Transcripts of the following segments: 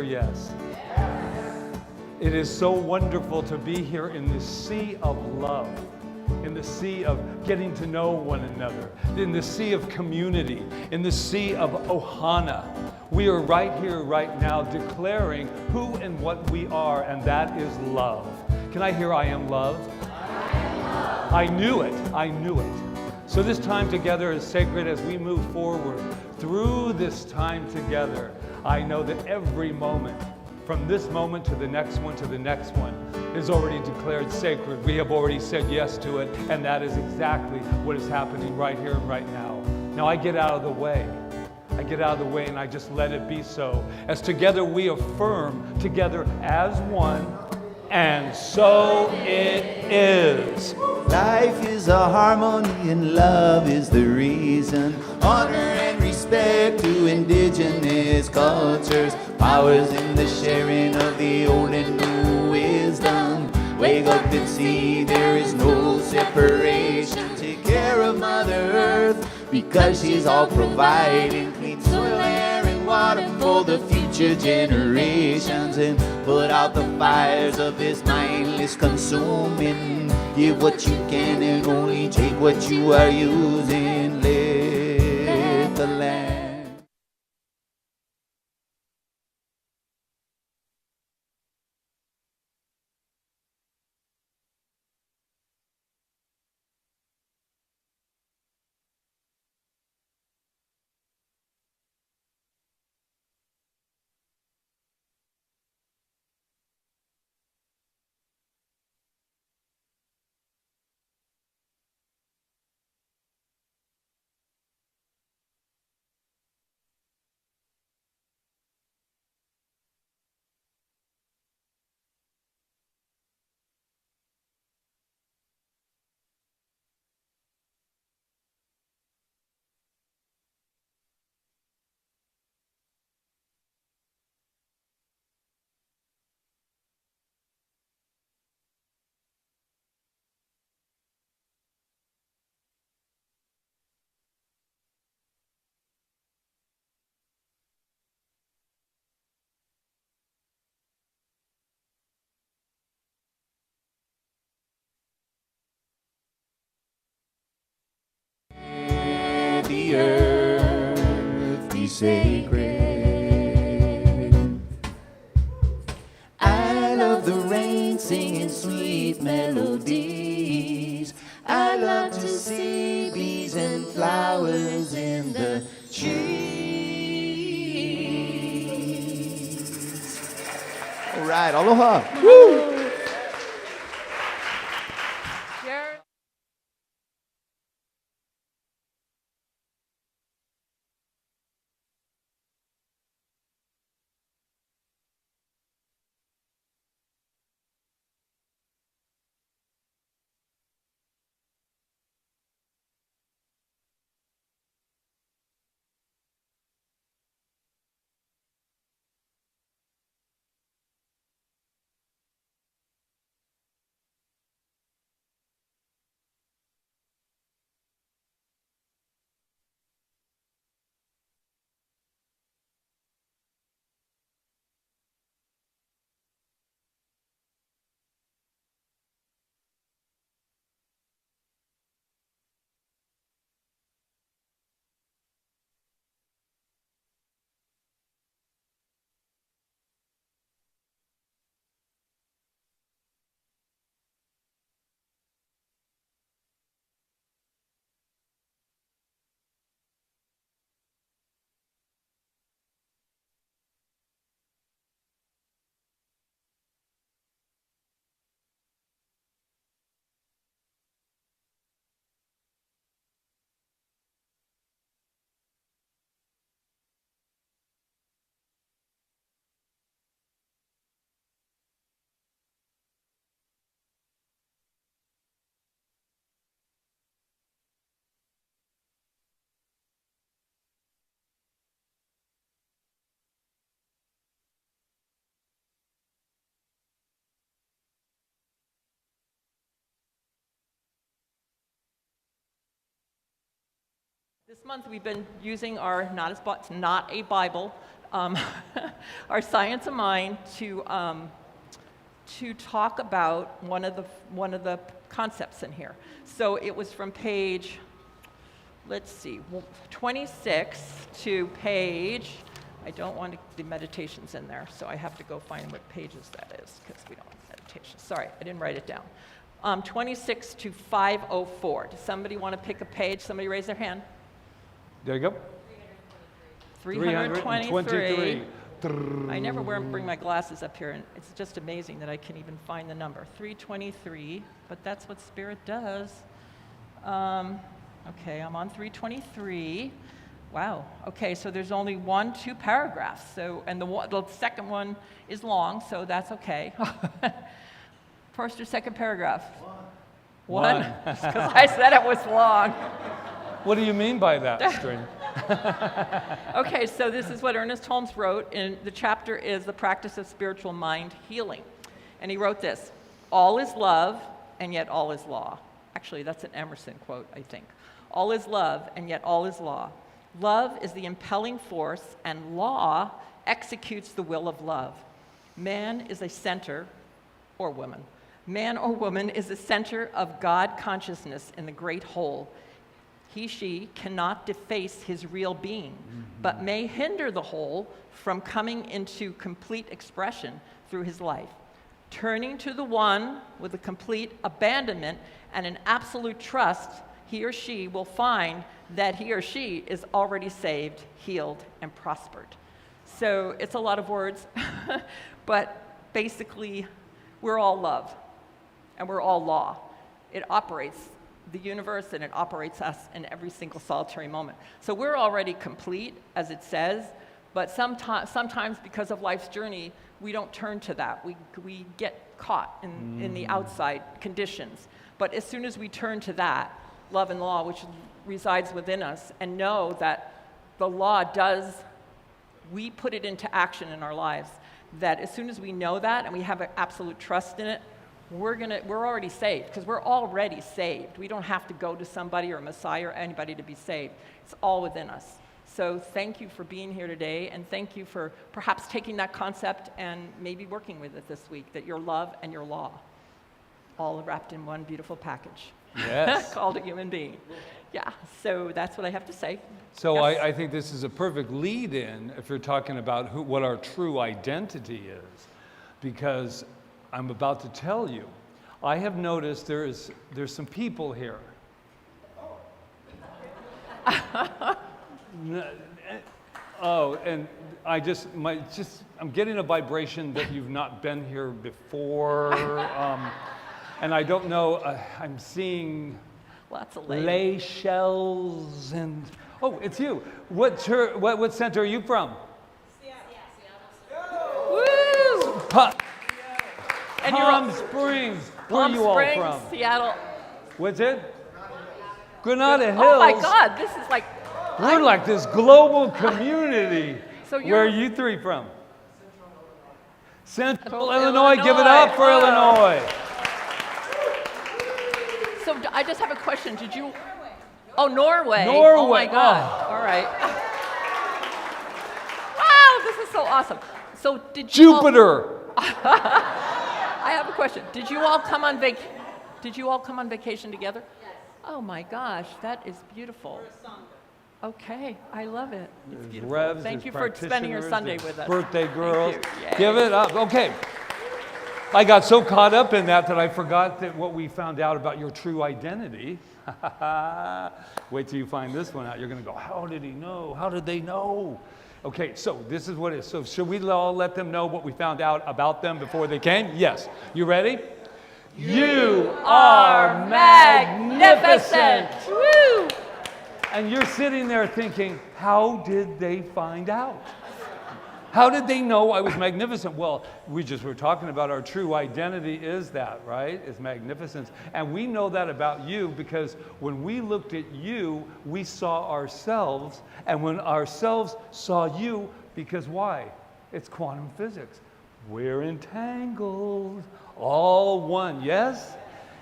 Yes. It is so wonderful to be here in this sea of love, in the sea of getting to know one another, in the sea of community, in the sea of ohana. We are right here, right now, declaring who and what we are, and that is love. Can I hear I am loved? I knew it. I knew it. So this time together is sacred as we move forward through this time together. I know that every moment, from this moment to the next one to the next one, is already declared sacred. We have already said yes to it, and that is exactly what is happening right here and right now. Now I get out of the way. I get out of the way and I just let it be so. As together we affirm together as one, and so it is. Life is a harmony and love is the reason. Honor and respect to indigenous cultures. Powers in the sharing of the old and new wisdom. Wake up and see there is no separation. Take care of Mother Earth because she's all providing clean soil, air, and water for the future generations. And put out the fires of this mindless consuming. Give what you can and only take what you are using. Let the land. The earth be sacred. I love the rain singing sweet melodies. I love to see bees and flowers in the trees. All right, aloha. Woo! This month we've been using our Not a Bible our Science of Mind to talk about one of the concepts in here. So it was from page, let's see, 26 to page, I don't want the meditations in there, so I have to go find what pages that is, because we don't have meditations. Sorry, I didn't write it down. 26 to 504. Does somebody want to pick a page? Somebody raise their hand. There you go. 323. I never bring my glasses up here, and it's just amazing that I can even find the number. 323, but that's what Spirit does. Okay, I'm on 323. Wow. Okay, so there's only 2 paragraphs. So, and the second one is long, so that's okay. First or second paragraph? One. Because I said it was long. What do you mean by that, String? Okay, so this is what Ernest Holmes wrote, and the chapter is The Practice of Spiritual Mind Healing. And he wrote this: all is love, and yet all is law. Actually, that's an Emerson quote, I think. All is love, and yet all is law. Love is the impelling force, and law executes the will of love. Man is a center, or woman. Man or woman is the center of God consciousness in the great whole. He, she cannot deface his real being, but may hinder the whole from coming into complete expression through his life. Turning to the one with a complete abandonment and an absolute trust, he or she will find that he or she is already saved, healed, and prospered. So it's a lot of words, but basically, we're all love, and we're all law. It operates the universe, and it operates us in every single solitary moment. So we're already complete, as it says, but sometimes because of life's journey, we don't turn to that. We get caught in the outside conditions. But as soon as we turn to that, love and law, which resides within us, and know that the law we put it into action in our lives, that as soon as we know that and we have an absolute trust in it, we're already saved, because we're already saved. We don't have to go to somebody or a Messiah or anybody to be saved. It's all within us. So thank you for being here today, and thank you for perhaps taking that concept and maybe working with it this week, that your love and your law, all wrapped in one beautiful package. Yes. Called a human being. Yeah, so that's what I have to say. So Yes. I think this is a perfect lead-in if you're talking about what our true identity is, because I'm about to tell you, I have noticed there's some people here. Oh, and I'm getting a vibration that you've not been here before, and I don't know. I'm seeing Lots of ladies. lay shells and it's you. What center are you from? Woo! And you're Palm Springs. Where are Palm you all Springs, from? Seattle. What's it? Granada Hills. Oh my God, this is like. We're like this global community. So Where are you're- you three from? Central Illinois. Illinois. Give it up for Wow. Illinois. So I just have a question. Did you? Oh, Norway. Norway. Oh my God. All right. Wow, this is so awesome. So did you? Jupiter. I have a question. Did you all come on vacation together? Yes. Oh my gosh, that is beautiful. Okay, I love it. It's beautiful. Revs, Thank his you for spending your practitioners, Sunday his with us. Birthday girls. Thank you. Yay. Give it up. Okay. I got so caught up in that I forgot that what we found out about your true identity. Wait till you find this one out. You're going to go, how did he know? How did they know? Okay, so this is what it is. So should we all let them know what we found out about them before they came? Yes. You ready? You are magnificent. Woo! And you're sitting there thinking, how did they find out? How did they know I was magnificent? Well, we just were talking about our true identity is that, right? Is magnificence. And we know that about you because when we looked at you, we saw ourselves. And when ourselves saw you, because why? It's quantum physics. We're entangled, all one, yes?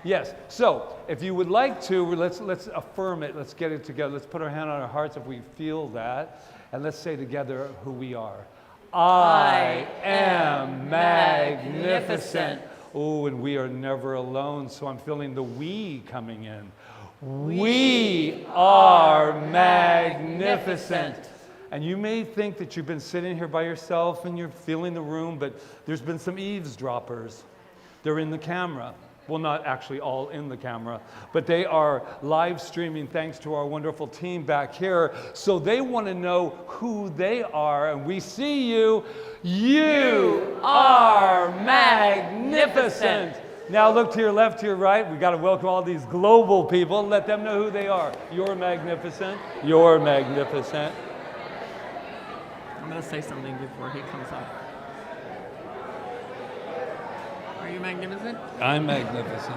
Yes. So if you would like to, let's affirm it. Let's get it together. Let's put our hand on our hearts if we feel that. And let's say together who we are. I am magnificent. Oh, and we are never alone, so I'm feeling the we coming in. We are magnificent. And you may think that you've been sitting here by yourself and you're feeling the room, but there's been some eavesdroppers. They're in the camera. Well, not actually all in the camera, but they are live streaming thanks to our wonderful team back here. So they want to know who they are, and we see you. You are magnificent. Now look to your left, to your right. We've got to welcome all these global people. Let them know who they are. You're magnificent. You're magnificent. I'm going to say something before he comes up. Are you magnificent? I'm magnificent.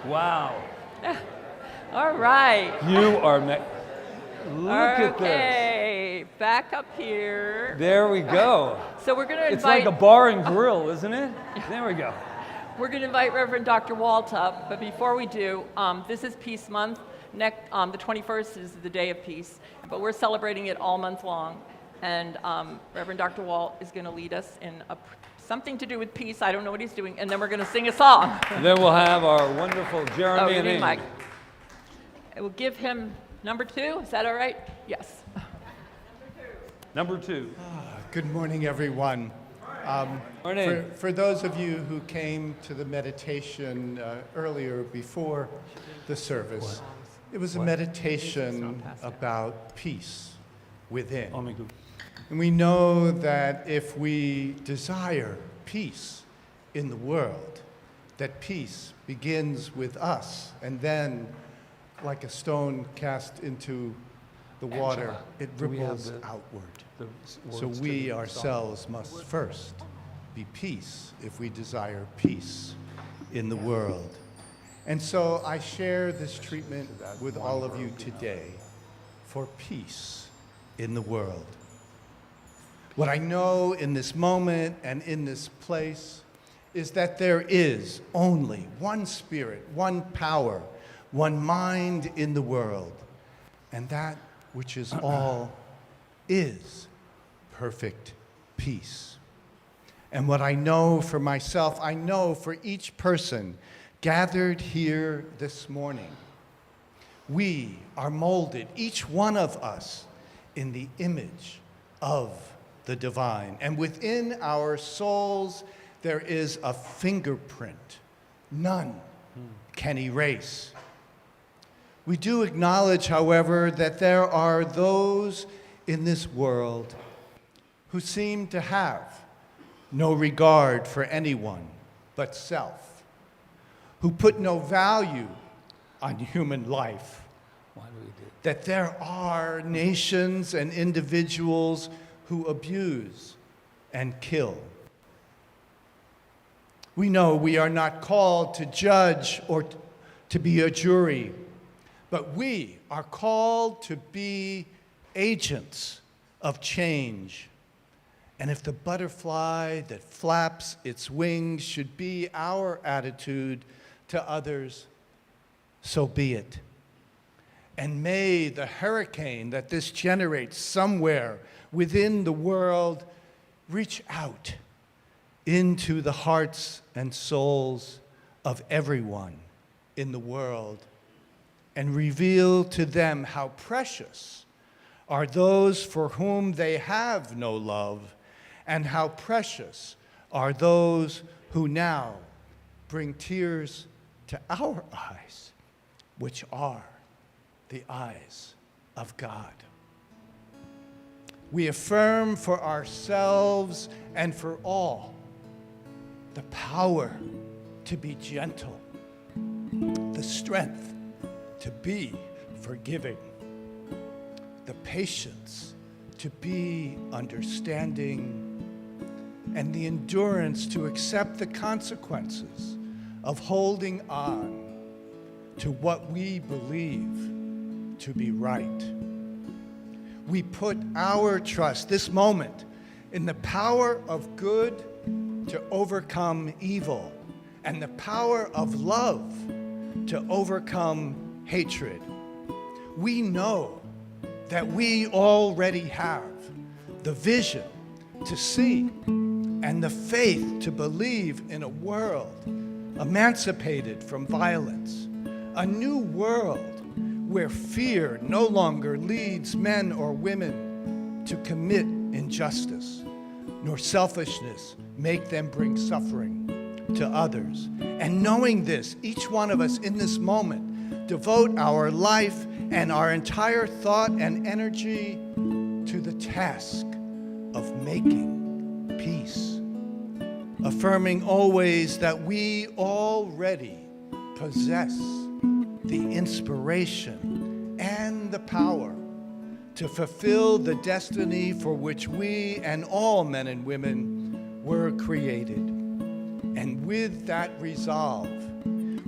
Wow. All right. You are Look at this. Okay, back up here. There we go. So we're going to invite... It's like a bar and grill, isn't it? There we go. We're going to invite Reverend Dr. Walt up, but before we do, this is Peace Month. The 21st is the Day of Peace, but we're celebrating it all month long. And Reverend Dr. Walt is going to lead us in something to do with peace. I don't know what he's doing. And then we're going to sing a song. And then we'll have our wonderful Jeremy and Amy. Mike. We'll give him number 2. Is that all right? Yes. Number 2. Good morning, everyone. Morning. For those of you who came to the meditation earlier before the service, it was a meditation about peace within. Oh my God. And we know that if we desire peace in the world, that peace begins with us, and then, like a stone cast into the water, it ripples outward. So we ourselves must first be peace if we desire peace in the world. And so I share this treatment with all of you today for peace in the world. What I know in this moment and in this place is that there is only one spirit, one power, one mind in the world, and that which is all is perfect peace. And what I know for myself, I know for each person gathered here this morning, we are molded, each one of us, in the image of the divine. And within our souls, there is a fingerprint none can erase. We do acknowledge, however, that there are those in this world who seem to have no regard for anyone but self, who put no value on human life. That there are nations and individuals who abuse and kill. We know we are not called to judge or to be a jury, but we are called to be agents of change. And if the butterfly that flaps its wings should be our attitude to others, so be it. And may the hurricane that this generates somewhere within the world reach out into the hearts and souls of everyone in the world and reveal to them how precious are those for whom they have no love, and how precious are those who now bring tears to our eyes, which are the eyes of God. We affirm for ourselves and for all the power to be gentle, the strength to be forgiving, the patience to be understanding, and the endurance to accept the consequences of holding on to what we believe to be right. We put our trust, this moment, in the power of good to overcome evil, and the power of love to overcome hatred. We know that we already have the vision to see and the faith to believe in a world emancipated from violence, a new world where fear no longer leads men or women to commit injustice, nor selfishness make them bring suffering to others. And knowing this, each one of us in this moment devote our life and our entire thought and energy to the task of making peace, affirming always that we already possess the inspiration and the power to fulfill the destiny for which we and all men and women were created. And with that resolve,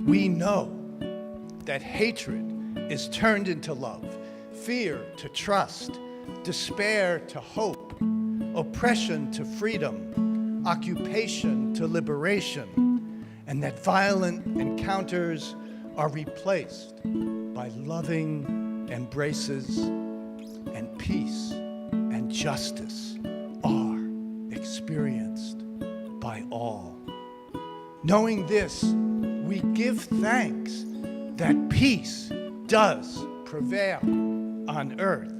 we know that hatred is turned into love, fear to trust, despair to hope, oppression to freedom, occupation to liberation, and that violent encounters are replaced by loving embraces, and peace and justice are experienced by all. Knowing this, we give thanks that peace does prevail on earth.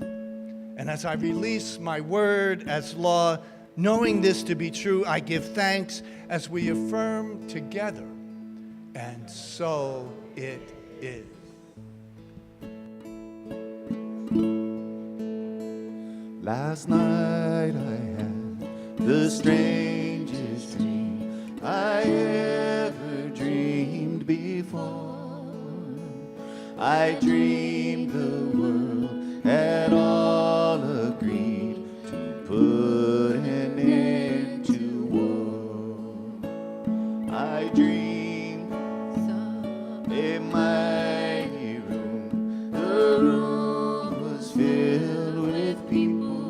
And as I release my word as law, knowing this to be true, I give thanks as we affirm together, and so it is. Last night I had the strangest dream I ever dreamed before. I dreamed the world had all agreed to put an end to war. I dreamed a mighty room. The room was filled with people,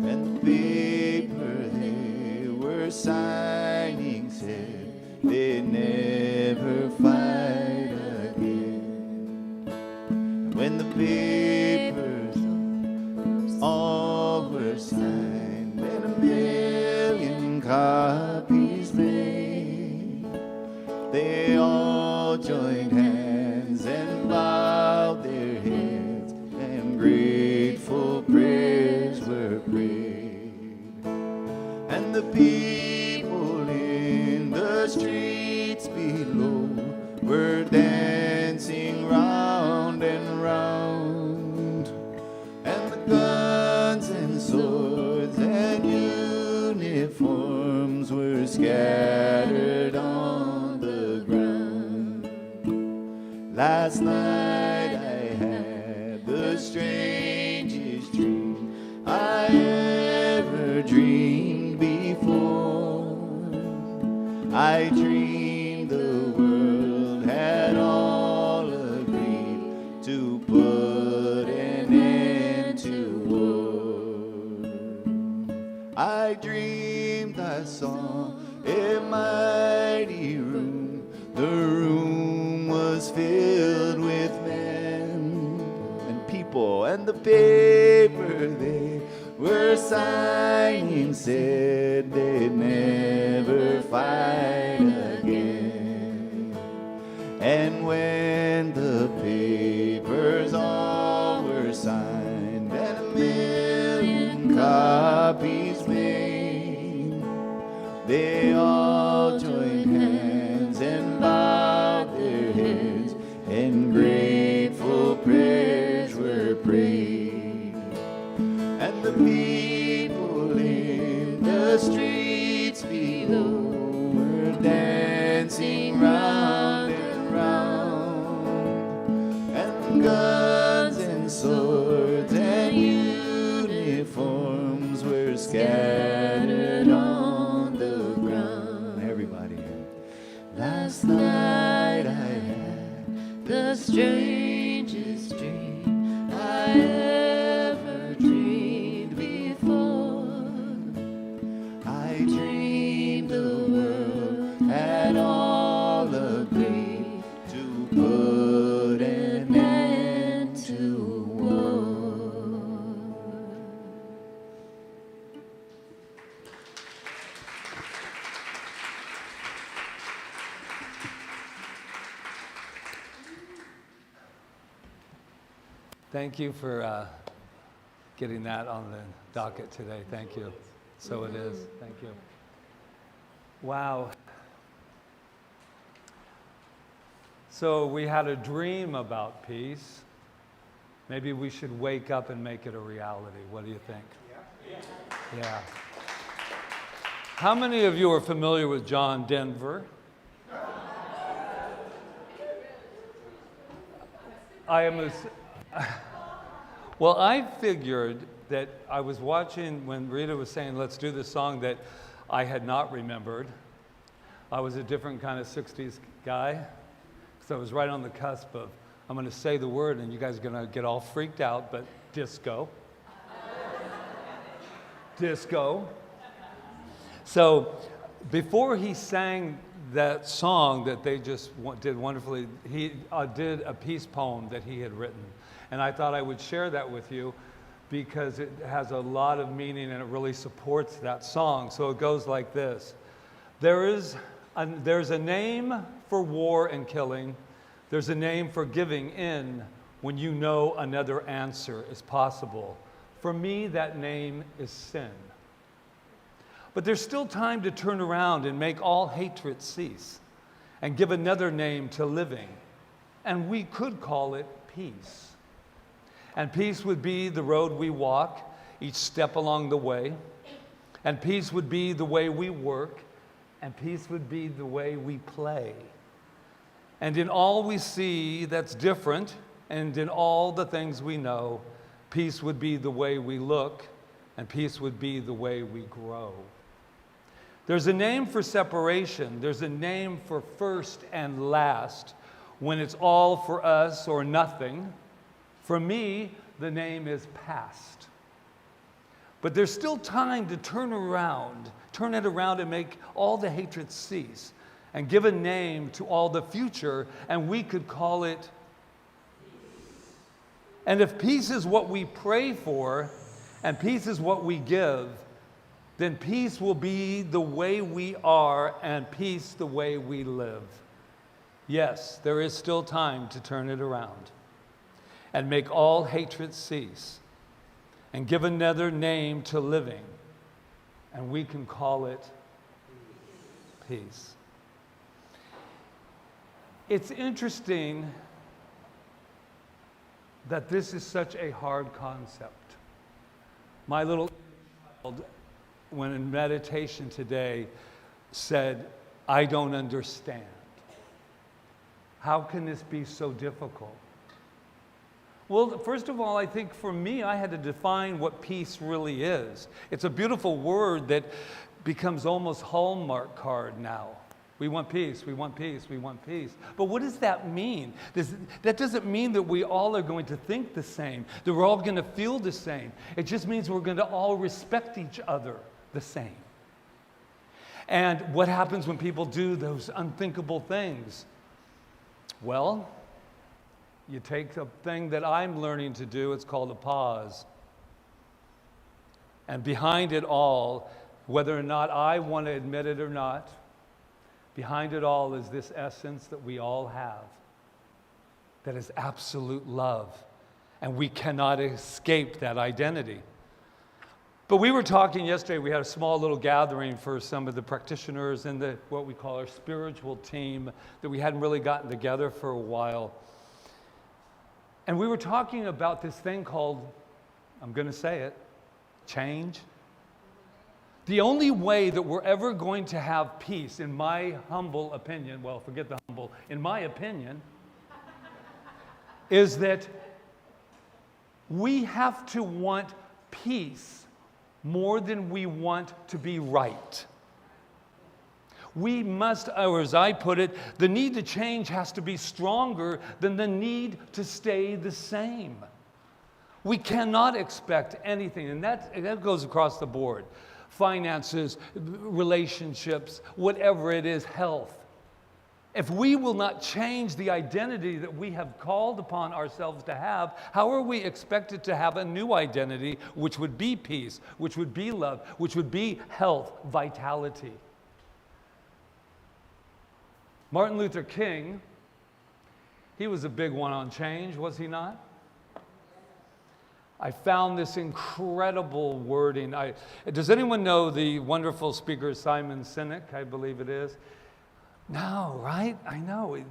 and the paper they were signing said they'd never fight again. When the papers all were signed and 1,000,000 copies made, they all joined hands and bowed their heads, and grateful prayers were prayed. And the people in the streets below were dancing round and round, and the guns and swords and uniforms were scattered on the ground. Last night I had the strangest dream I ever dreamed before. I dreamed the world had all agreed to put an end to war. I dreamed I saw a mighty room. The room was filled with men and people, and the paper they were signing said they'd never fight again. And when the papers all were signed and 1,000,000 copies made, they all joined hands and bowed their heads, and grateful prayers were prayed. And the people in the streets below were dancing round and round, and guns and swords and uniforms were scattered on the ground. Everybody, last night I had the strangest dream I ever dreamed before. I dreamed the world had all agreed to put an end to war. Thank you for getting that on the docket today. Thank you. So it is. Thank you. Wow. So we had a dream about peace. Maybe we should wake up and make it a reality. What do you think? Yeah. How many of you are familiar with John Denver? Well, I figured that I was watching when Rita was saying, let's do this song that I had not remembered. I was a different kind of 60s guy. So I was right on the cusp of, I'm going to say the word and you guys are going to get all freaked out, but disco. Disco. So before he sang that song that they just did wonderfully, he did a peace poem that he had written. And I thought I would share that with you because it has a lot of meaning and it really supports that song. So it goes like this. There's a name for war and killing. There's a name for giving in when you know another answer is possible. For me, that name is sin. But there's still time to turn around and make all hatred cease and give another name to living. And we could call it peace. And peace would be the road we walk, each step along the way. And peace would be the way we work. And peace would be the way we play. And in all we see that's different, and in all the things we know, peace would be the way we look, and peace would be the way we grow. There's a name for separation. There's a name for first and last, when it's all for us or nothing. For me, the name is past. But there's still time to turn it around and make all the hatred cease and give a name to all the future, and we could call it peace. And if peace is what we pray for and peace is what we give, then peace will be the way we are and peace the way we live. Yes, there is still time to turn it around and make all hatred cease and give another name to living, and we can call it peace. It's interesting that this is such a hard concept. My little child, when in meditation today, said, I don't understand. How can this be so difficult? Well, first of all, I think for me, I had to define what peace really is. It's a beautiful word that becomes almost Hallmark card now. We want peace, we want peace, we want peace. But what does that mean? That doesn't mean that we all are going to think the same, that we're all going to feel the same. It just means we're going to all respect each other the same. And what happens when people do those unthinkable things? Well, you take a thing that I'm learning to do, it's called a pause. And behind it all, whether or not I want to admit it or not, behind it all is this essence that we all have, that is absolute love. And we cannot escape that identity. But we were talking yesterday, we had a small little gathering for some of the practitioners in what we call our spiritual team that we hadn't really gotten together for a while. And we were talking about this thing called, I'm going to say it, change. The only way that we're ever going to have peace, in my humble opinion, well, forget the humble, in my opinion, is that we have to want peace more than we want to be right. We must, or as I put it, the need to change has to be stronger than the need to stay the same. We cannot expect anything, and that goes across the board. Finances, relationships, whatever it is, health. If we will not change the identity that we have called upon ourselves to have, how are we expected to have a new identity, which would be peace, which would be love, which would be health, vitality? Martin Luther King, he was a big one on change, was he not? I found this incredible wording. Does anyone know the wonderful speaker Simon Sinek, I believe it is? No, right? I know.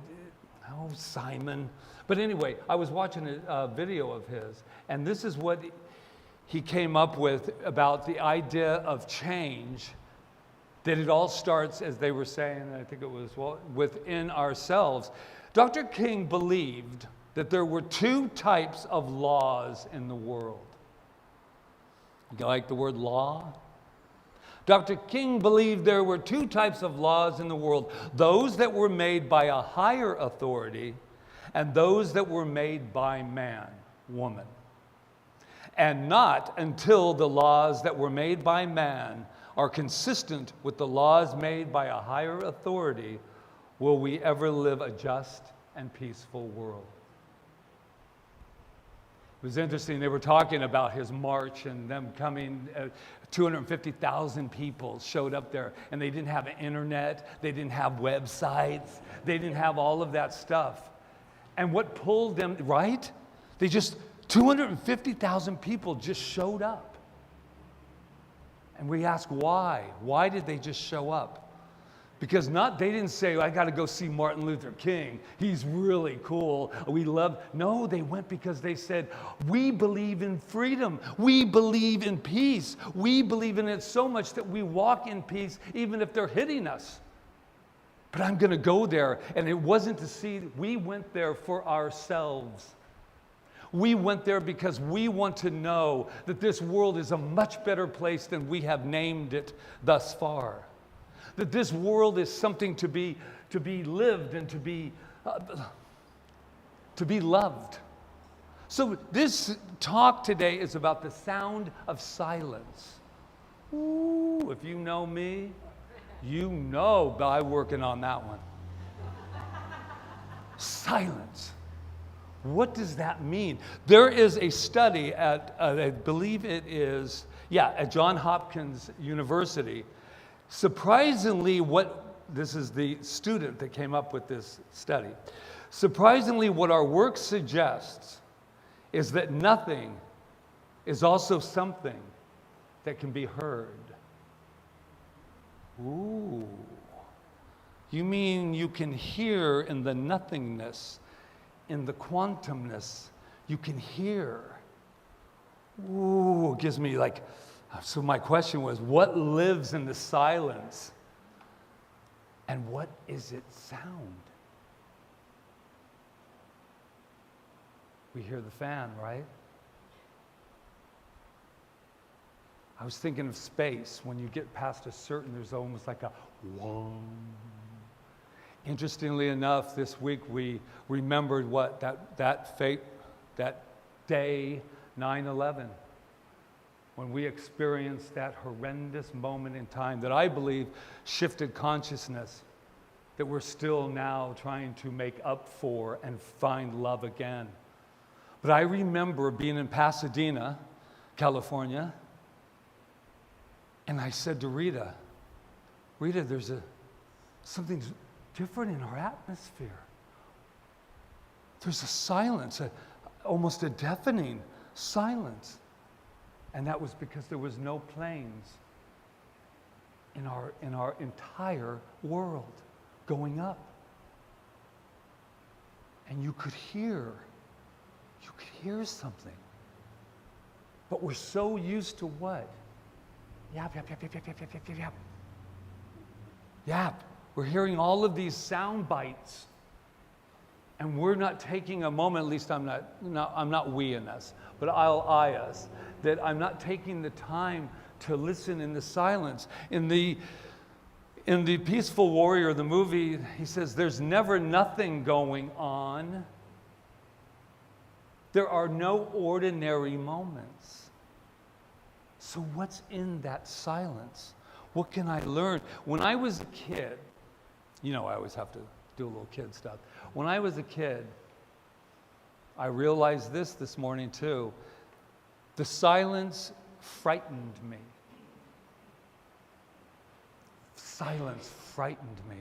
Oh, Simon. But anyway, I was watching a video of his, and this is what he came up with about the idea of change, that it all starts, as they were saying, I think it was within ourselves. Dr. King believed that there were two types of laws in the world. You like the word law? Dr. King believed there were two types of laws in the world, those that were made by a higher authority and those that were made by man, woman. And not until the laws that were made by man are consistent with the laws made by a higher authority will we ever live a just and peaceful world. It was interesting, they were talking about his march and them coming, 250,000 people showed up there, and they didn't have an internet, they didn't have websites, they didn't have all of that stuff. And what pulled them, right? 250,000 people just showed up. And we ask why? Why did they just show up? Because they didn't say, I got to go see Martin Luther King. He's really cool. No, they went because they said, we believe in freedom. We believe in peace. We believe in it so much that we walk in peace even if they're hitting us. But I'm going to go there. And it wasn't to see, we went there for ourselves. We went there because we want to know that this world is a much better place than we have named it thus far. That this world is something to be lived and to be loved. So this talk today is about the sound of silence. Ooh, if you know me, you know I'm working on that one. Silence. What does that mean? There is a study at, I believe it is, at Johns Hopkins University. Surprisingly, this is the student that came up with this study. Surprisingly, what our work suggests is that nothing is also something that can be heard. Ooh. You mean you can hear in the nothingness, in the quantumness, you can hear. Ooh, it gives me so my question was, what lives in the silence? And what is its sound? We hear the fan, right? I was thinking of space. When you get past a certain, there's almost like a whong. Interestingly enough, this week we remembered that day, 9/11, when we experienced that horrendous moment in time that I believe shifted consciousness, that we're still now trying to make up for and find love again. But I remember being in Pasadena, California, and I said to Rita, there's something different in our atmosphere. There's a silence, almost a deafening silence. And that was because there was no planes in our entire world going up. And you could hear something. But we're so used to what? Yap, yap, yap, yap, yap, yap, yap, yap, yap. Yap. We're hearing all of these sound bites. And we're not taking a moment, at least I'm not we in us, but I us, that I'm not taking the time to listen in the silence. In the Peaceful Warrior, the movie, he says, there's never nothing going on. There are no ordinary moments. So what's in that silence? What can I learn? When I was a kid, I always have to do a little kid stuff. When I was a kid, I realized this morning too. The silence frightened me. Silence frightened me.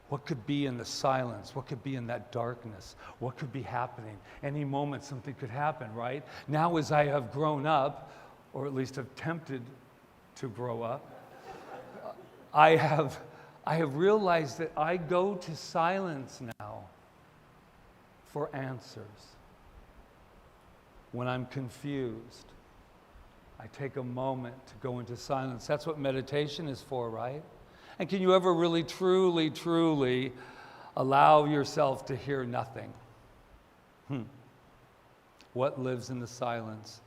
What could be in the silence? What could be in that darkness? What could be happening? Any moment something could happen, right? Now as I have grown up, or at least attempted to grow up, I have realized that I go to silence now for answers. When I'm confused, I take a moment to go into silence. That's what meditation is for, right? And can you ever really, truly, truly allow yourself to hear nothing? What lives in the silence?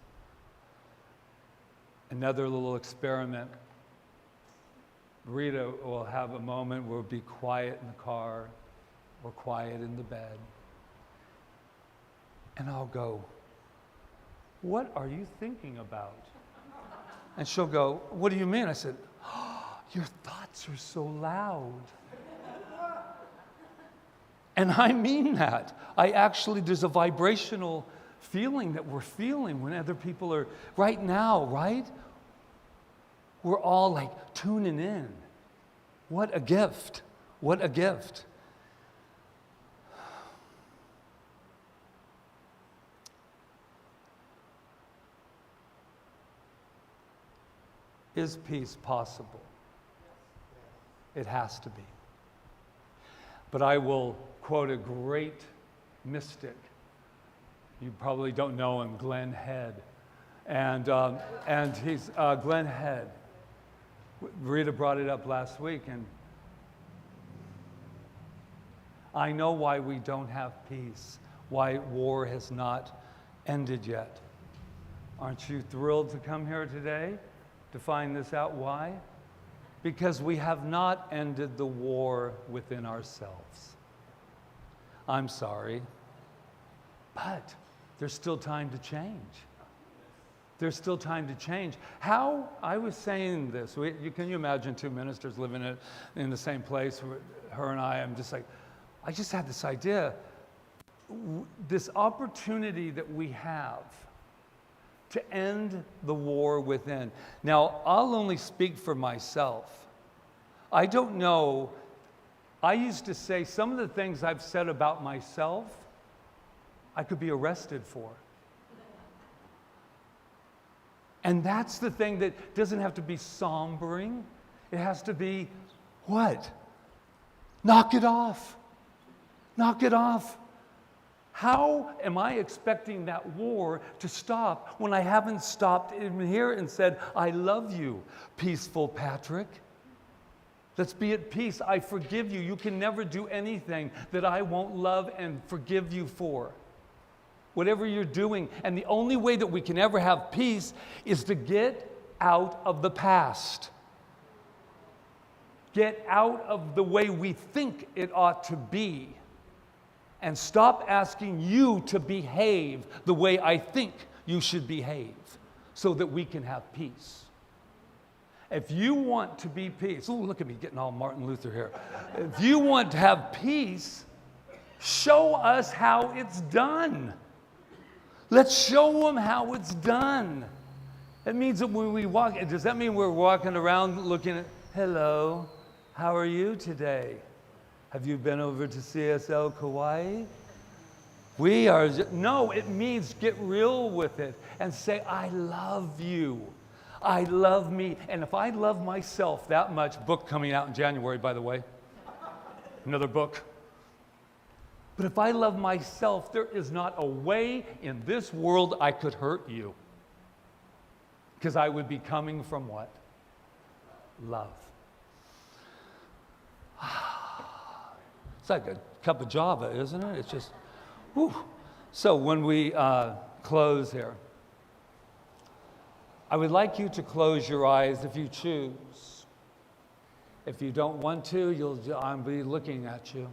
Another little experiment. Rita will have a moment where we'll be quiet in the car or quiet in the bed. And I'll go, "What are you thinking about?" And she'll go, "What do you mean?" I said, "Oh, your thoughts are so loud." And I mean that. There's a vibrational feeling that we're feeling when other people are, right now, right? We're all like tuning in. What a gift. What a gift. Is peace possible? It has to be. But I will quote a great mystic. You probably don't know him, Glenn Head. And he's Glenn Head. Rita brought it up last week, and I know why we don't have peace, why war has not ended yet. Aren't you thrilled to come here today to find this out? Why? Because we have not ended the war within ourselves. I'm sorry, but there's still time to change. There's still time to change. How, I was saying this, can you imagine two ministers living in the same place, her and I just had this idea, this opportunity that we have to end the war within. Now, I'll only speak for myself. I don't know, I used to say some of the things I've said about myself, I could be arrested for. And that's the thing that doesn't have to be sombering. It has to be, what? Knock it off. Knock it off. How am I expecting that war to stop when I haven't stopped in here and said, "I love you, peaceful Patrick. Let's be at peace. I forgive you. You can never do anything that I won't love and forgive you for." Whatever you're doing. And the only way that we can ever have peace is to get out of the past. Get out of the way we think it ought to be. And stop asking you to behave the way I think you should behave so that we can have peace. If you want to be peace, oh, look at me getting all Martin Luther here. If you want to have peace, show us how it's done. Let's show them how it's done. That means that when we walk, does that mean we're walking around looking at, "Hello, how are you today? Have you been over to CSL Kauai?" No, it means get real with it and say, "I love you. I love me." And if I love myself that much, book coming out in January, by the way, another book. But if I love myself, there is not a way in this world I could hurt you. Because I would be coming from what? Love. It's like a cup of Java, isn't it? It's just, whew. So when we close here, I would like you to close your eyes if you choose. If you don't want to, I'll be looking at you.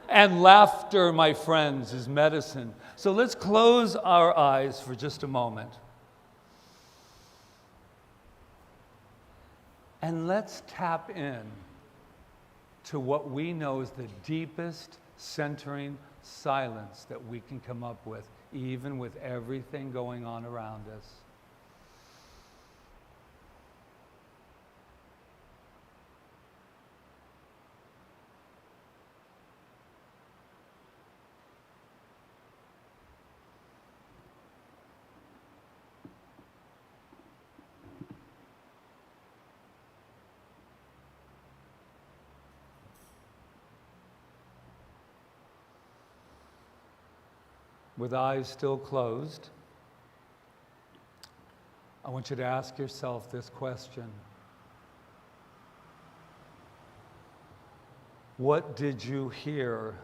And laughter, my friends, is medicine. So let's close our eyes for just a moment. And let's tap in to what we know is the deepest centering silence that we can come up with, even with everything going on around us. with eyes still closed, I want you to ask yourself this question. What did you hear?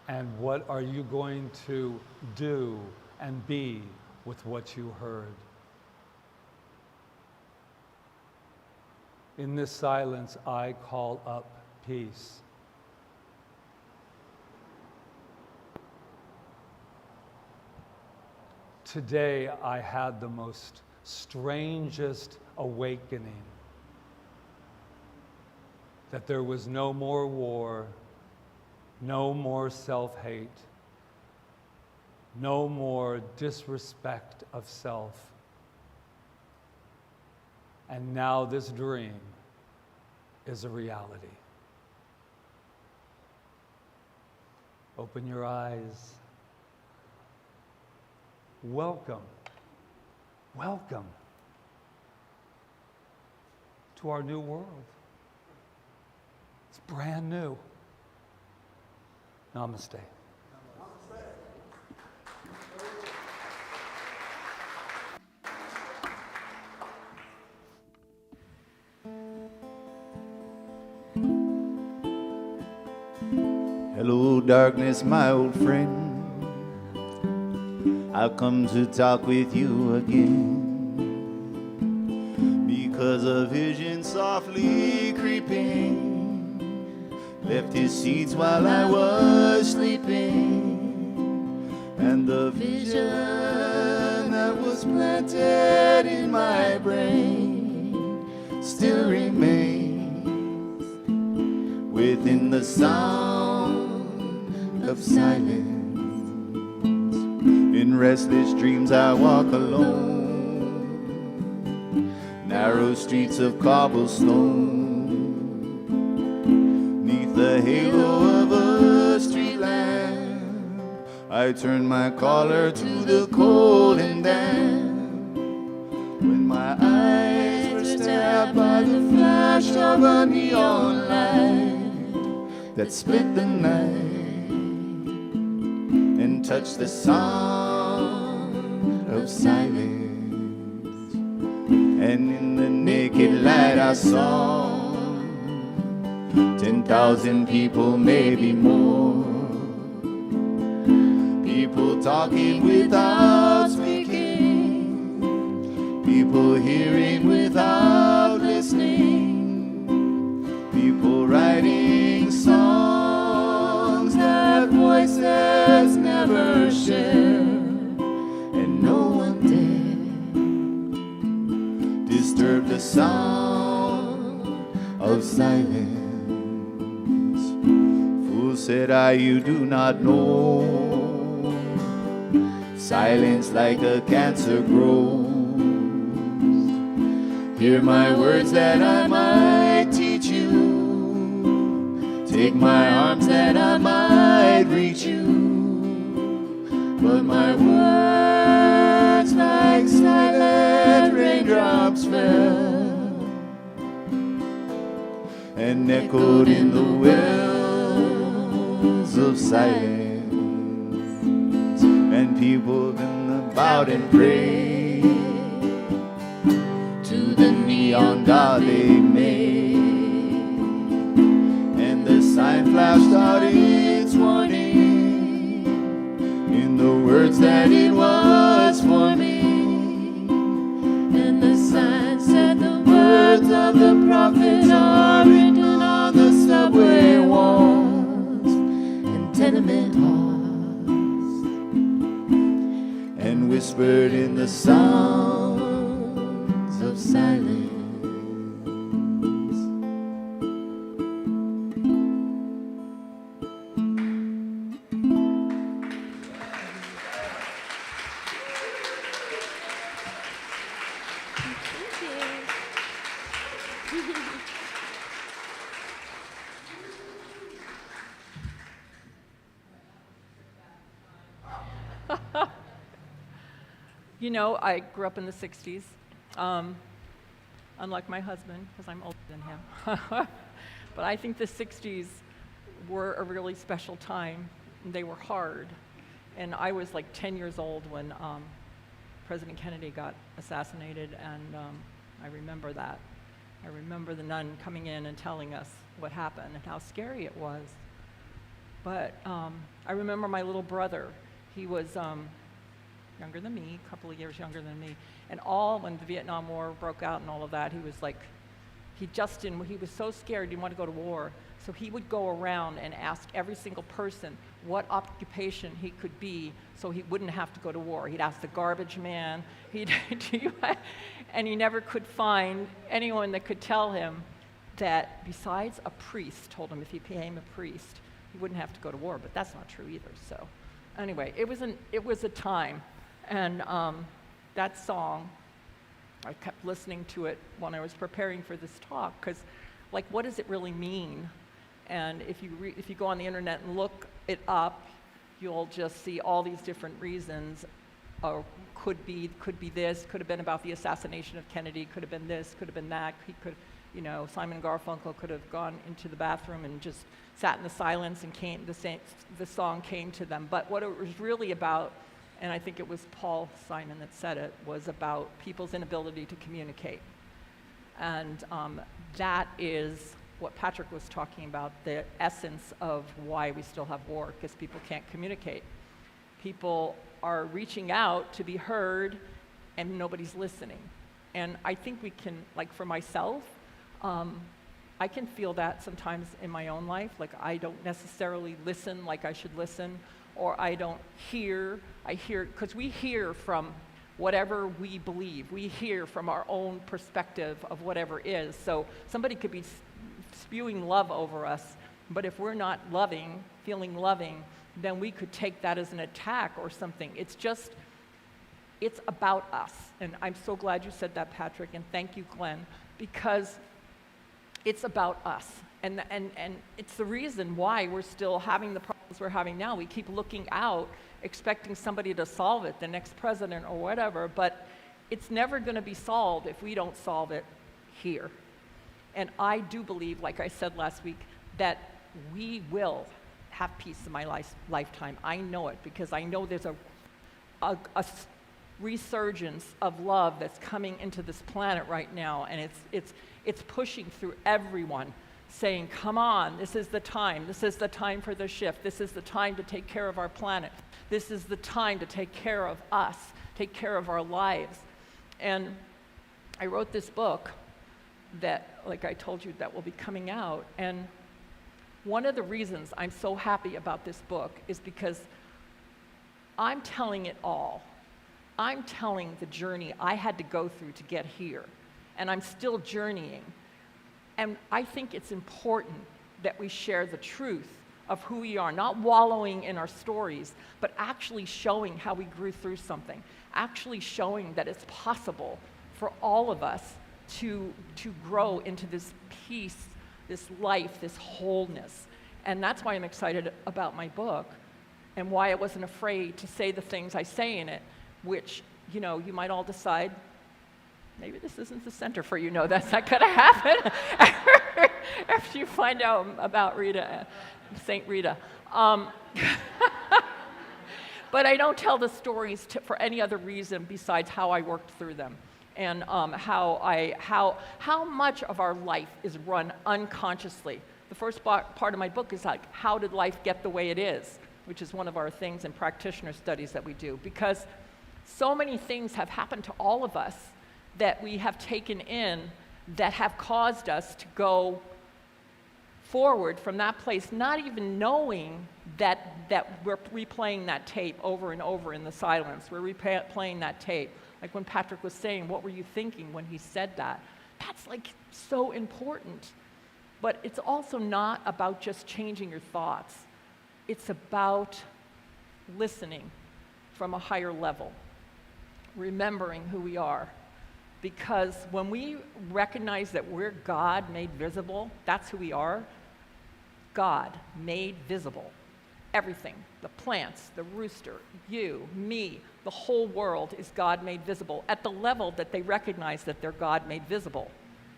And what are you going to do and be with what you heard? In this silence, I call up peace. Today, I had the most strangest awakening that there was no more war, no more self-hate, no more disrespect of self. And now this dream is a reality. Open your eyes. Welcome, welcome to our new world. It's brand new. Namaste. Hello, darkness, my old friend. I've come to talk with you again, because a vision softly creeping left his seeds while I was sleeping, and the vision that was planted in my brain still remains within the sound of silence. In restless dreams I walk alone, narrow streets of cobblestone, neath the halo of a street lamp, I turn my collar to the cold and damp. When my eyes were stabbed by the flash of a neon light that split the night and touched the sound of silence, and in the naked light I saw 10,000 people, maybe more, people talking without speaking, people hearing without listening, people writing songs that voices never share, and no one dared disturb the sound of silence. Fool, said I, you do not know, silence like a cancer grows. Hear my words that I might teach you, take my arms that I might reach you, but my words like silent raindrops fell and echoed in the wells of silence, and people then bowed and prayed to the neon god they made, and the sign flashed out its warning in the words that it was for me, and the sign said the words of the prophet are written on the subway walls and tenement halls, and whispered in the sounds of silence. You know, I grew up in the 60s, unlike my husband, because I'm older than him. But I think the 60s were a really special time. They were hard. And I was like 10 years old when President Kennedy got assassinated, and I remember that. I remember the nun coming in and telling us what happened and how scary it was. But I remember my little brother. He was younger than me, a couple of years younger than me. And when the Vietnam War broke out and all of that, he was like, he was so scared, he didn't want to go to war. So he would go around and ask every single person what occupation he could be so he wouldn't have to go to war. He'd ask the garbage man, and he never could find anyone that could tell him that besides a priest, told him if he became a priest, he wouldn't have to go to war, but that's not true either. So anyway, it was a time, and that song, I kept listening to it when I was preparing for this talk, because like, what does it really mean? And if you go on the internet and look it up, you'll just see all these different reasons. Or could be this, could have been about the assassination of Kennedy, could have been this, could have been that. He could, Simon Garfunkel could have gone into the bathroom and just sat in the silence and the song came to them. But what it was really about, and I think it was Paul Simon that said it, was about people's inability to communicate. And that is what Patrick was talking about, the essence of why we still have war, because people can't communicate. People are reaching out to be heard, and nobody's listening. And I think we can, like for myself, I can feel that sometimes in my own life, like I don't necessarily listen like I should listen, or I don't hear, because we hear from whatever we believe. We hear from our own perspective of whatever is. So somebody could be spewing love over us, but if we're not feeling loving, then we could take that as an attack or something. It's about us. And I'm so glad you said that, Patrick, and thank you, Glenn, because it's about us. And it's the reason why we're still having the problems we're having now. We keep looking out, expecting somebody to solve it, the next president or whatever, but it's never going to be solved if we don't solve it here. And I do believe, like I said last week, that we will have peace in my lifetime. I know it, because I know there's a resurgence of love that's coming into this planet right now, and it's pushing through everyone, saying, come on, this is the time for the shift, this is the time to take care of our planet, this is the time to take care of us, take care of our lives. And I wrote this book that, like I told you, that will be coming out, and one of the reasons I'm so happy about this book is because I'm telling it all. I'm telling the journey I had to go through to get here, and I'm still journeying. And I think it's important that we share the truth of who we are, not wallowing in our stories, but actually showing how we grew through something, actually showing that it's possible for all of us to grow into this peace, this life, this wholeness. And that's why I'm excited about my book, and why I wasn't afraid to say the things I say in it, which, you might all decide, maybe this isn't the center for you. No, that's not going to happen after you find out about Rita, Saint Rita. But I don't tell the stories for any other reason besides how I worked through them, and how much of our life is run unconsciously. The first part of my book is like, how did life get the way it is, which is one of our things in practitioner studies that we do, because so many things have happened to all of us that we have taken in that have caused us to go forward from that place, not even knowing that we're replaying that tape over and over in the silence. We're replaying that tape. Like when Patrick was saying, what were you thinking when he said that? That's like so important. But it's also not about just changing your thoughts. It's about listening from a higher level, remembering who we are. Because when we recognize that we're God made visible, that's who we are. God made visible. Everything, the plants, the rooster, you, me, the whole world is God made visible at the level that they recognize that they're God made visible.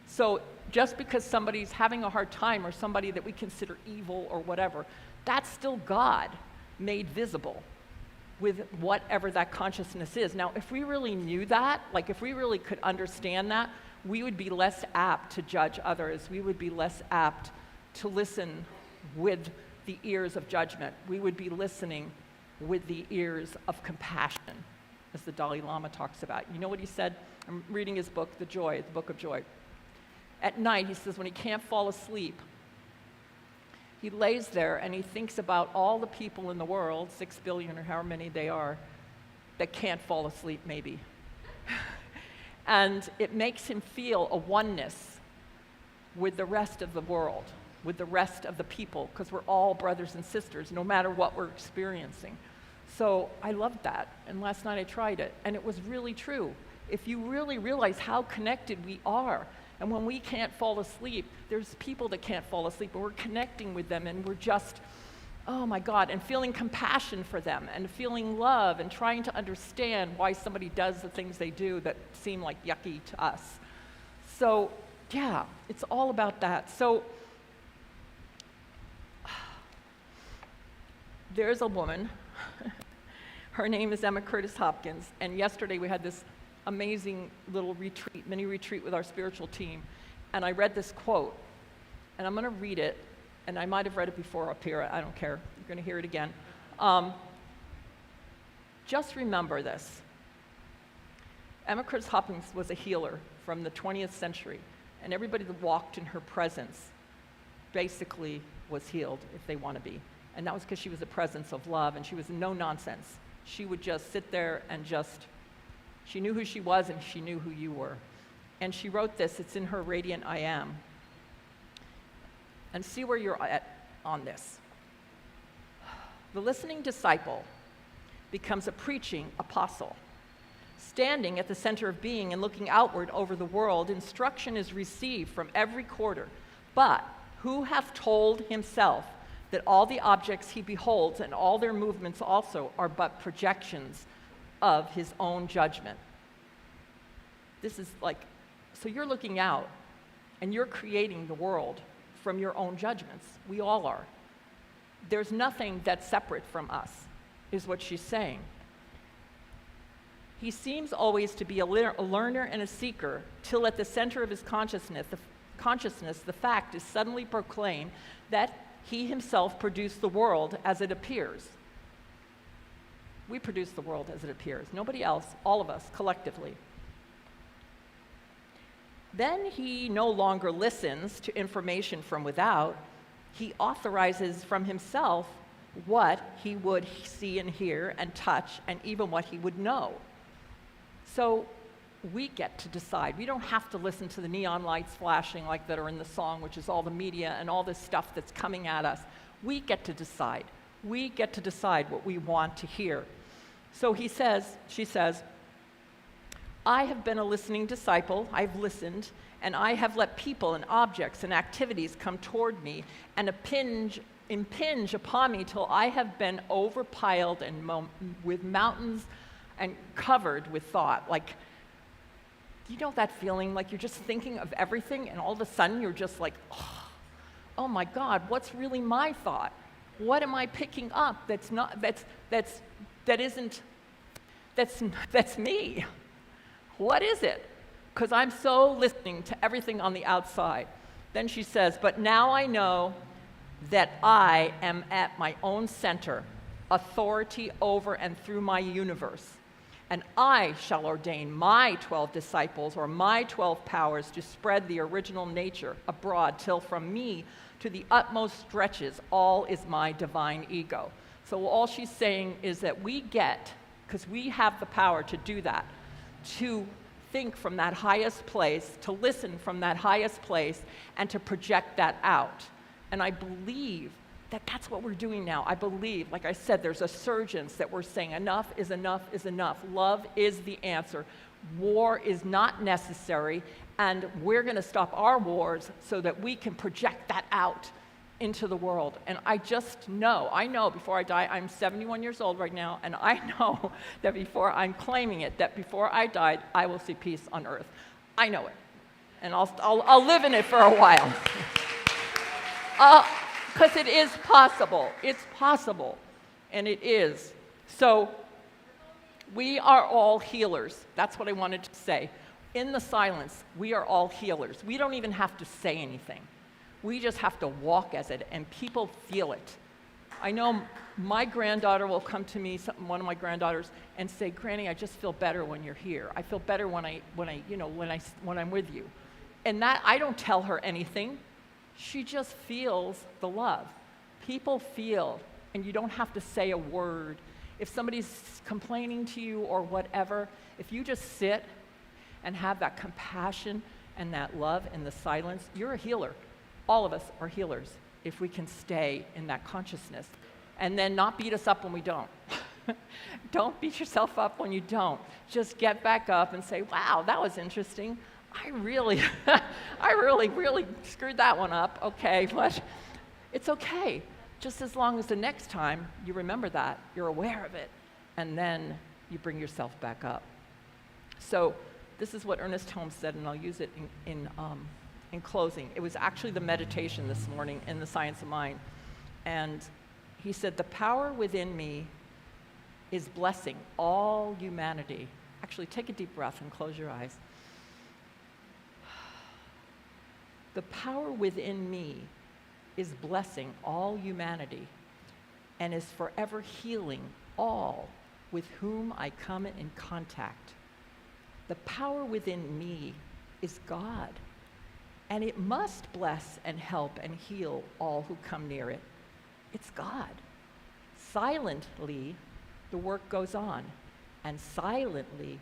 So just because somebody's having a hard time or somebody that we consider evil or whatever, that's still God made visible with whatever that consciousness is. Now, if we really knew that, like if we really could understand that, we would be less apt to judge others. We would be less apt to listen with the ears of judgment. We would be listening with the ears of compassion, as the Dalai Lama talks about. You know what he said? I'm reading his book, The Book of Joy. At night, he says, when he can't fall asleep, he lays there and he thinks about all the people in the world, 6 billion or however many they are, that can't fall asleep maybe. And it makes him feel a oneness with the rest of the world, with the rest of the people, because we're all brothers and sisters, no matter what we're experiencing. So I loved that, and last night I tried it, and it was really true. If you really realize how connected we are, and when we can't fall asleep, there's people that can't fall asleep, and we're connecting with them, and we're just, oh my God, and feeling compassion for them, and feeling love, and trying to understand why somebody does the things they do that seem like yucky to us. So, yeah, it's all about that. So, there's a woman, her name is Emma Curtis Hopkins, and yesterday we had this amazing little retreat, mini retreat with our spiritual team, and I read this quote, and I'm going to read it, and I might have read it before up here, I don't care, you're going to hear it again. Just remember this. Emma Curtis Hopkins was a healer from the 20th century, and everybody that walked in her presence basically was healed if they want to be. And that was because she was a presence of love, and she was no nonsense. She would just sit there and she knew who she was, and she knew who you were. And she wrote this, it's in her Radiant I Am. And see where you're at on this. The listening disciple becomes a preaching apostle. Standing at the center of being and looking outward over the world, instruction is received from every quarter. But who hath told himself that all the objects he beholds and all their movements also are but projections of his own judgment? This is like, so you're looking out and you're creating the world from your own judgments. We all are. There's nothing that's separate from us, is what she's saying. He seems always to be a learner and a seeker, till at the center of his consciousness, the fact is suddenly proclaimed that he himself produced the world as it appears. We produce the world as it appears. Nobody else, all of us, collectively. Then he no longer listens to information from without. He authorizes from himself what he would see and hear and touch, and even what he would know. So we get to decide. We don't have to listen to the neon lights flashing like that are in the song, which is all the media and all this stuff that's coming at us. We get to decide. We get to decide what we want to hear. So she says, I have been a listening disciple, I've listened, and I have let people and objects and activities come toward me and impinge upon me till I have been overpiled and with mountains and covered with thought. Like, do you know that feeling? Like you're just thinking of everything, and all of a sudden you're just like, oh my God, what's really my thought? What am I picking up that's me? What is it? Because I'm so listening to everything on the outside. Then she says, but now I know that I am at my own center, authority over and through my universe. And I shall ordain my 12 disciples or my 12 powers to spread the original nature abroad till from me to the utmost stretches all is my divine ego. So all she's saying is that we get, because we have the power to do that, to think from that highest place, to listen from that highest place, and to project that out. And I believe that that's what we're doing now. I believe, like I said, there's a surgence that we're saying enough is enough is enough. Love is the answer. War is not necessary, and we're going to stop our wars so that we can project that out into the world. And I just know, before I die, I'm 71 years old right now, and I know that before I'm claiming it, that before I died, I will see peace on earth. I know it. and I'll live in it for a while. Because it is possible. It's possible, and it is. So we are all healers. That's what I wanted to say. In the silence, we are all healers. We don't even have to say anything. We just have to walk as it, and people feel it. I know my granddaughter will come to me, one of my granddaughters, and say, "Granny, I just feel better when you're here. I feel better when I'm with you." And that, I don't tell her anything. She just feels the love. People feel, and you don't have to say a word. If somebody's complaining to you or whatever, if you just sit and have that compassion and that love in the silence, you're a healer. All of us are healers if we can stay in that consciousness and then not beat us up when we don't. Don't beat yourself up when you don't. Just get back up and say, "Wow, that was interesting. I really screwed that one up. Okay, but it's okay. Just as long as the next time you remember that, you're aware of it, and then you bring yourself back up." So this is what Ernest Holmes said, and I'll use it in closing. It was actually the meditation this morning in the Science of Mind. And he said, "The power within me is blessing all humanity." Actually, take a deep breath and close your eyes. "The power within me is blessing all humanity and is forever healing all with whom I come in contact. The power within me is God, and it must bless and help and heal all who come near it. It's God. Silently, the work goes on, and silently,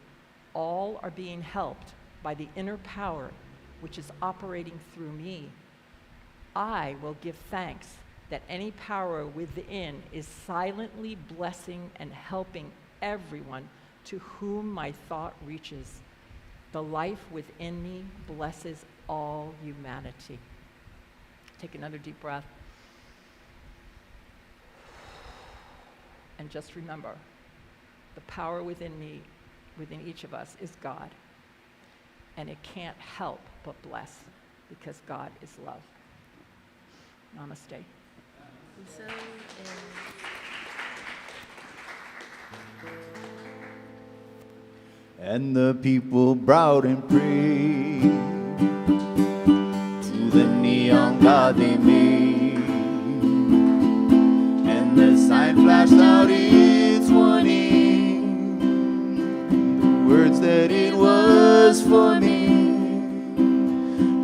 all are being helped by the inner power which is operating through me. I will give thanks that any power within is silently blessing and helping everyone to whom my thought reaches. The life within me blesses all humanity." Take another deep breath. And just remember, the power within me, within each of us, is God. And it can't help but bless, because God is love. Namaste. And the people bowed and prayed to the neon god they made, and the sign flashed out its warning, the words that it was for me.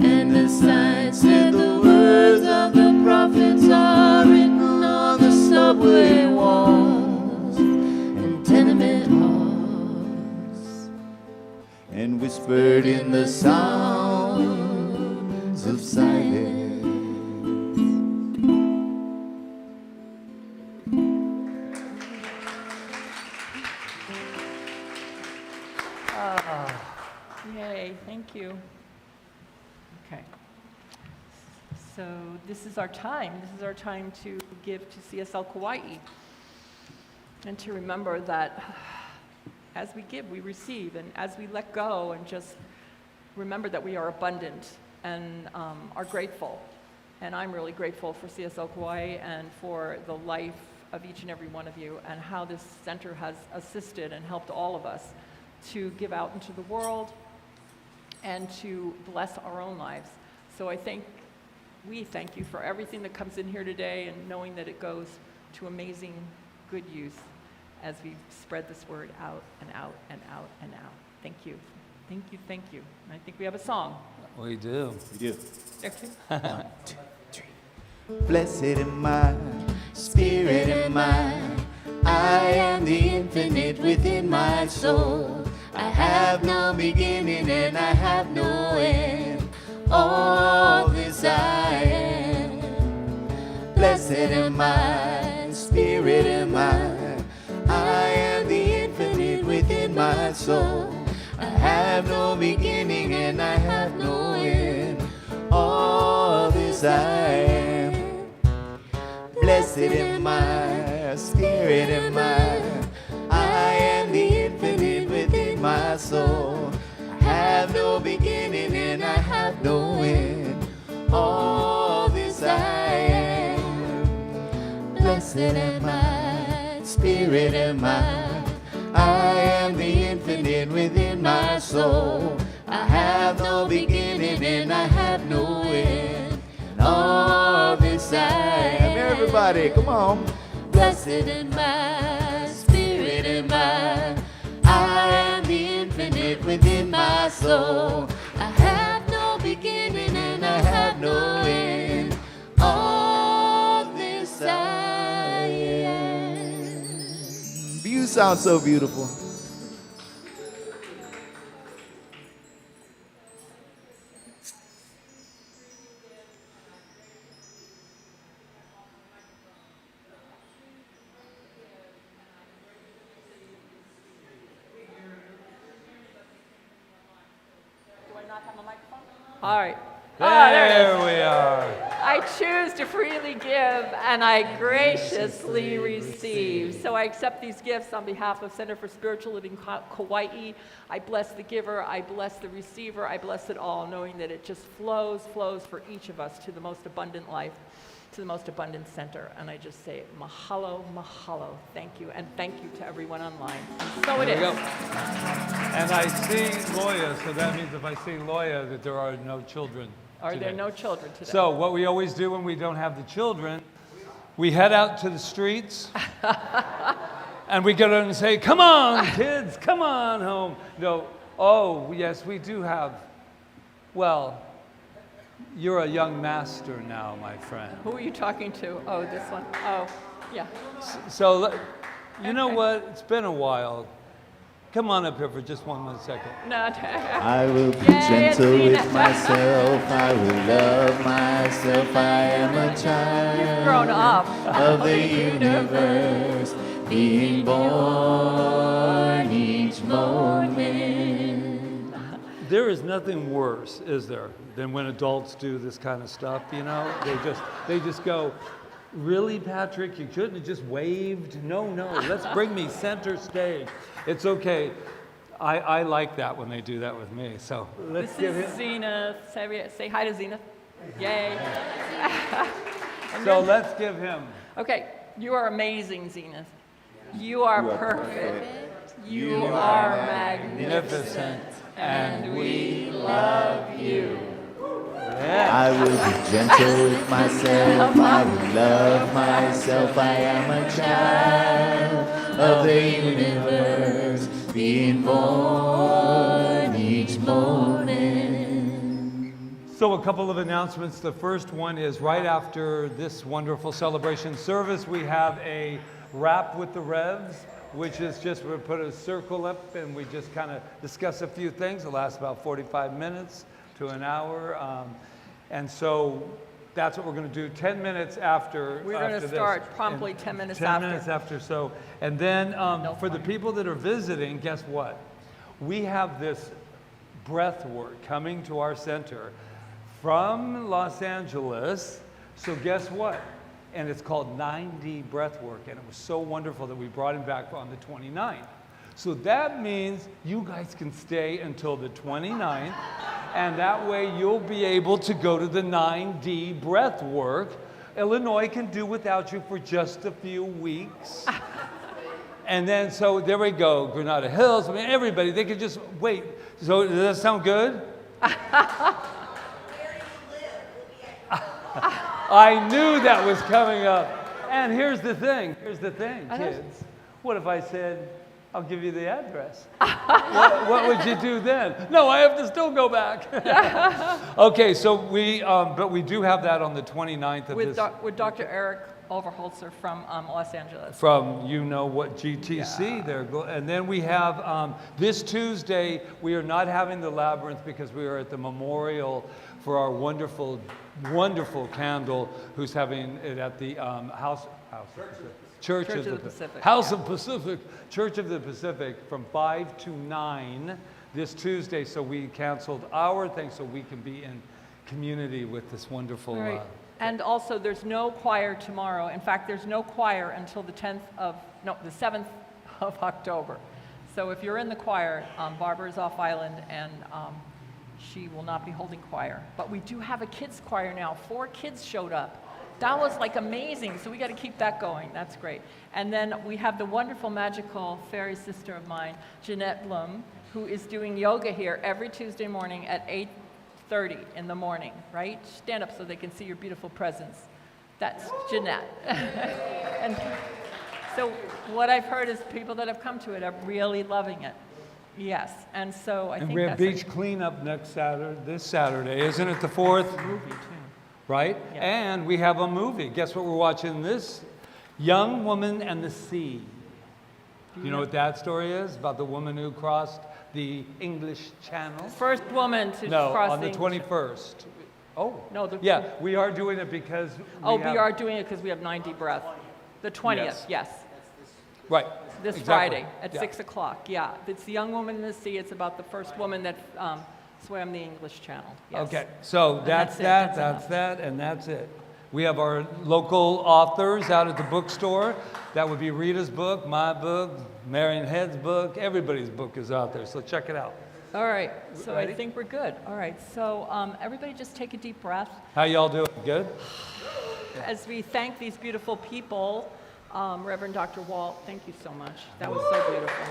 And the sign said, "The words of the prophets are written on the subway walls and tenement halls, and whispered in the sounds of silence." Yay, thank you. Okay. So this is our time. This is our time to give to CSL Kauai, and to remember that as we give, we receive, and as we let go, and just remember that we are abundant and are grateful. And I'm really grateful for CSL Kauai and for the life of each and every one of you, and how this center has assisted and helped all of us to give out into the world and to bless our own lives. So we thank you for everything that comes in here today, and knowing that it goes to amazing good use as we spread this word out and out and out and out. Thank you. Thank you, thank you. And I think we have a song. We do. We do. Okay. 1, 2, 3. Blessed am I, spirit am I am the infinite within my soul. I have no beginning and I have no end. All this I am. Blessed am I, spirit am I am the infinite within my soul. I have no beginning and I have no end. All this I am. Blessed am I, spirit am I am the infinite within my soul. I have no beginning and I have no end. All this I am. Blessed am I, Spirit am I am the infinite within my soul. I have no beginning and I have no end. All this I am. Everybody, come on. Blessed am I, Spirit am I am the infinite within my soul. I have no beginning and I have no end. All this I am. You sound so beautiful. All right. There we are. I choose to freely give and I graciously receive. So I accept these gifts on behalf of Center for Spiritual Living Kauai. I bless the giver, I bless the receiver, I bless it all, knowing that it just flows for each of us to the most abundant life, to the most abundant center. And I just say, mahalo, mahalo, thank you, and thank you to everyone online. And so it There we is. go. And I see Loya, so that means if I see Loya, that there are no children Are today. there no children today? So what we always do when we don't have the children, we head out to the streets and we go down and say, come on, kids, come on home. No, oh, yes, we do have, well, you're a young master now, my friend. Who are you talking to? Oh, this one. Oh, yeah. So, you know Okay. what? It's been a while. Come on up here for just one more second. No, I will be Yay, gentle Tina. with myself. I will love myself. I am a child grown up. of the universe, being born each moment. There is nothing worse, is there, than when adults do this kind of stuff, you know? They just go, really, Patrick, you couldn't have just waved? No, let's bring me center stage. It's okay. I like that when they do that with me. So let's This give is him. Zenith. Say hi to Zenith. Yay. So let's give him. Okay, you are amazing, Zenith. You are perfect. You are magnificent. And we love you. Yeah. I will be gentle with myself. I will love myself. I am a child of the universe, being born each morning. So a couple of announcements. The first one is right after this wonderful celebration service, we have a Rap with the Revs, which is just, we put a circle up and we just kind of discuss a few things. It lasts about 45 minutes to an hour. And so that's what we're going to do 10 minutes after. We're going to start promptly 10 minutes 10 after. minutes after. So, and then for the people that are visiting, guess what? We have this breath work coming to our center from Los Angeles. So guess what? And it's called 9D breath work. And it was so wonderful that we brought him back on the 29th. So that means you guys can stay until the 29th. And that way you'll be able to go to the 9D breath work. Illinois can do without you for just a few weeks. And then, so there we go, Granada Hills, I mean, everybody, they could just wait. So does that sound good? I knew that was coming up. And here's the thing, kids. What if I said, I'll give you the address? what would you do then? No, I have to still go back. Okay, so but we do have that on the 29th of With Dr. Eric Overholzer from Los Angeles. from you know what GTC there. And then we have this Tuesday, we are not having the Labyrinth because we are at the memorial for our wonderful Candle, who's having it at the Church of the Pacific. House of Pacific, Church of the Pacific from 5 to 9 this Tuesday. So we canceled our thing so we can be in community with this wonderful. Right. And also, there's no choir tomorrow. In fact, there's no choir until the 7th of October. So if you're in the choir, Barbara's off island, and she will not be holding choir. But we do have a kids choir now. 4 kids showed up. That was like amazing, so we got to keep that going. That's great. And then we have the wonderful, magical fairy sister of mine, Jeanette Blum, who is doing yoga here every Tuesday morning at 8:30 in the morning, right? Stand up so they can see your beautiful presence. That's Jeanette. And so what I've heard is people that have come to it are really loving it. Yes, and so I And think we have that's beach cleanup this Saturday, isn't it the 4th? a movie too. Right? Yeah. And we have a movie. Guess what we're watching this? Young Woman and the Sea. You know what that story is? About the woman who crossed the English Channel? First woman to No, cross on the the 21st. Oh, No, yeah, we are doing it because we are doing it because we have 90 breath. The 20th, yes. Right. This exactly. Friday at Yeah. 6 o'clock. Yeah, it's the Young Woman in the Sea. It's about the first woman that swam the English Channel. Yes. Okay, so that's that's it. that, That's that's enough. that, and that's it. We have our local authors out at the bookstore. That would be Rita's book, my book, Marion Head's book. Everybody's book is out there, so check it out. All right, so Ready? I think we're good. All right, so everybody just take a deep breath How y'all doing? Good? as we thank these beautiful people. Reverend Dr. Walt, thank you so much. That was so beautiful.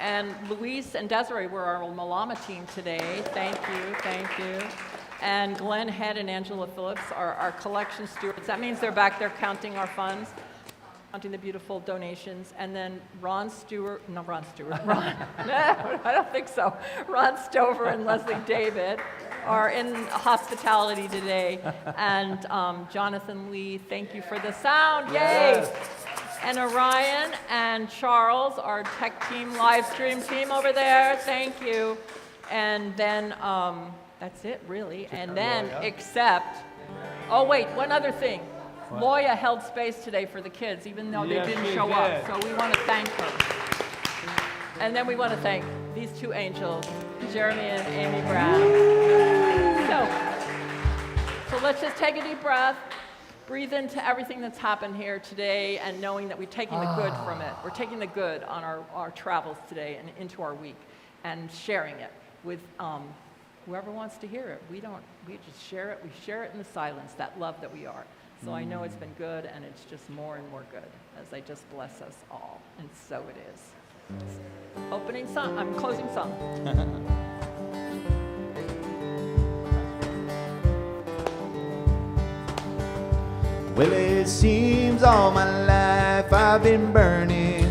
And Luis and Desiree were our Malama team today. Thank you, thank you. And Glenn Head and Angela Phillips are our collection stewards. That means they're back there counting our funds, counting the beautiful donations. And then Ron, no, I don't think so. Ron Stover and Leslie David are in hospitality today. And Jonathan Lee, thank you for the sound, yay! And Orion and Charles, our tech team, live stream team over there, thank you. And then, that's it, really. And then, oh wait, one other thing. Loya held space today for the kids, even though Yes, they didn't she show did. up. So we want to thank her. And then we want to thank these 2 angels, Jeremy and Amy Brown. So let's just take a deep breath. Breathe into everything that's happened here today and knowing that we're taking the good from it. We're taking the good on our travels today and into our week and sharing it with whoever wants to hear it. We just share it. We share it in the silence, that love that we are. So I know it's been good and it's just more and more good as I just bless us all. And so it is. Opening song, I'm closing song. Well, it seems all my life I've been burning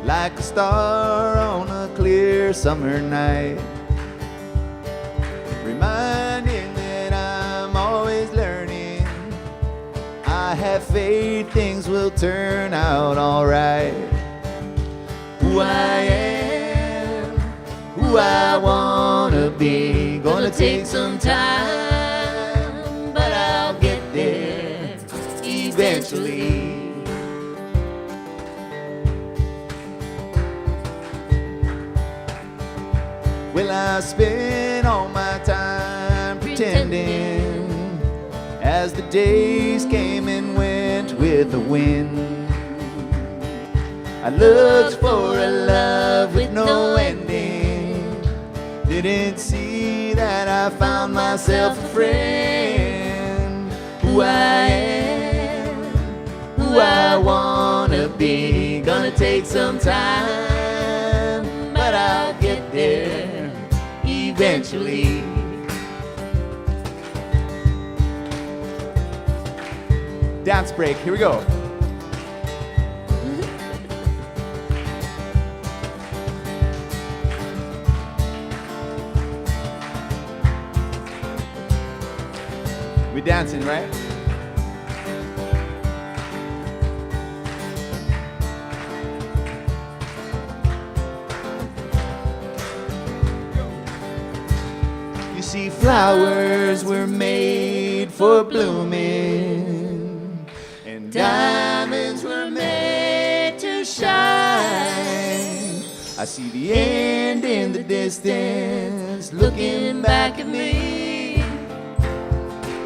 like a star on a clear summer night, reminding that I'm always learning. I have faith things will turn out all right. Who I am, who I wanna be, gonna take some time, but I'll get there eventually. Well, I spent all my time pretending as the days came and went with the wind. I looked for a love with no ending, didn't see that I found myself a friend. Who I am, who I wanna be, gonna take some time, but I'll get there eventually. Dance break, here we go. We dancing, right? You see, flowers were made for blooming, and diamonds were made to shine. I see the end in the distance, looking back at me.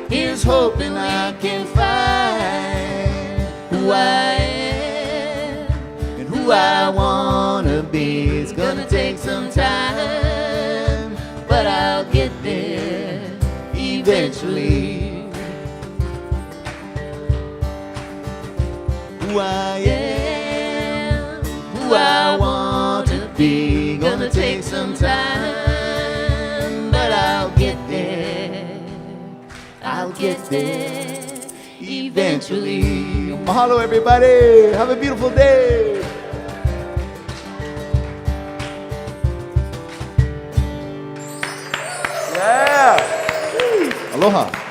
Here's hoping I can find who I am and who I wanna be. It's gonna take some time, I want to be. Gonna take some time, but I'll get there. I'll get there eventually. Mahalo, everybody. Have a beautiful day. Yeah. Aloha.